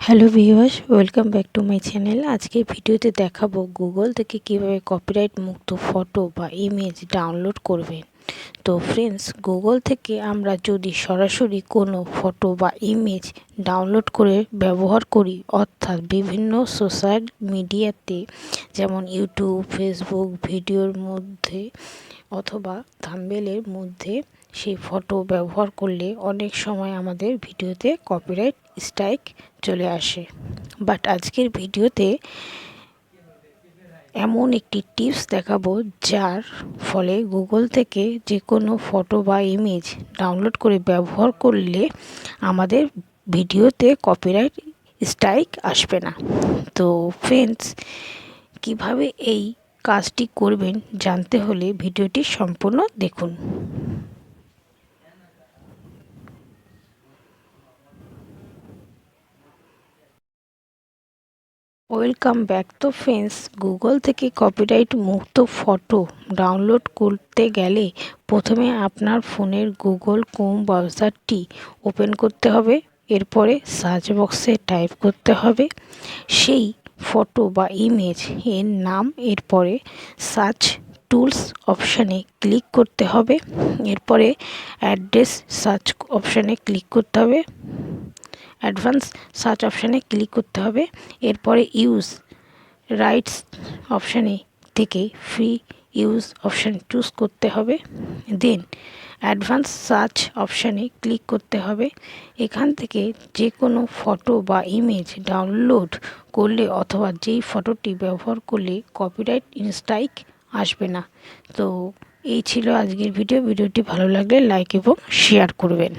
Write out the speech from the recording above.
Hello viewers, welcome back to my channel. আজকের ভিডিওতে দেখাবো গুগল থেকে কিভাবে কপিরাইট মুক্ত ফটো বা ইমেজ ডাউনলোড করবেন। তো ফ্রেন্ডস, গুগল থেকে আমরা যদি সরাসরি কোনো ফটো বা ইমেজ ডাউনলোড করে ব্যবহার করি, অর্থাৎ বিভিন্ন সোশ্যাল মিডিয়াতে যেমন ইউটিউব, ফেসবুক ভিডিওর মধ্যে অথবা থাম্বনেলের মধ্যে সেই ফটো ব্যবহার করলে অনেক সময় আমাদের ভিডিওতে কপিরাইট স্ট্রাইক চলে আসে। বাট আজকের ভিডিওতে এমন একটি টিপস দেখাবো যার ফলে গুগল থেকে যে কোনো ফটো বা ইমেজ ডাউনলোড করে ব্যবহার করলে আমাদের ভিডিওতে কপিরাইট স্ট্রাইক আসবে না। তো ফ্রেন্ডস, কিভাবে এই কাজটি করবেন জানতে হলে ভিডিওটি সম্পূর্ণ দেখুন। Welcome back. তো ফ্রেন্ডস, গুগল থেকে কপিরাইট মুক্ত ফটো ডাউনলোড করতে গেলে প্রথমে আপনার ফোনের গুগল ক্রোম ব্রাউজারটি ওপেন করতে হবে। এরপরে সার্চ বক্সে টাইপ করতে হবে সেই ফটো বা ইমেজ এর নাম। এরপরে সার্চ টুলস অপশানে ক্লিক করতে হবে। এরপরে অ্যাড্রেস সার্চ অপশানে ক্লিক করতে হবে। অ্যাডভান্স সার্চ অপশানে ক্লিক করতে হবে। এরপরে ইউজ রাইটস অপশানে থেকে ফ্রি ইউজ অপশান চুজ করতে হবে। দেন অ্যাডভান্স সার্চ অপশানে ক্লিক করতে হবে। এখান থেকে যে কোনো ফটো বা ইমেজ ডাউনলোড করলে অথবা যেই ফটোটি ব্যবহার করলে কপিরাইট স্ট্রাইক আসবে না। তো এই ছিল আজকের ভিডিওটি ভালো লাগলে লাইক এবং শেয়ার করবেন।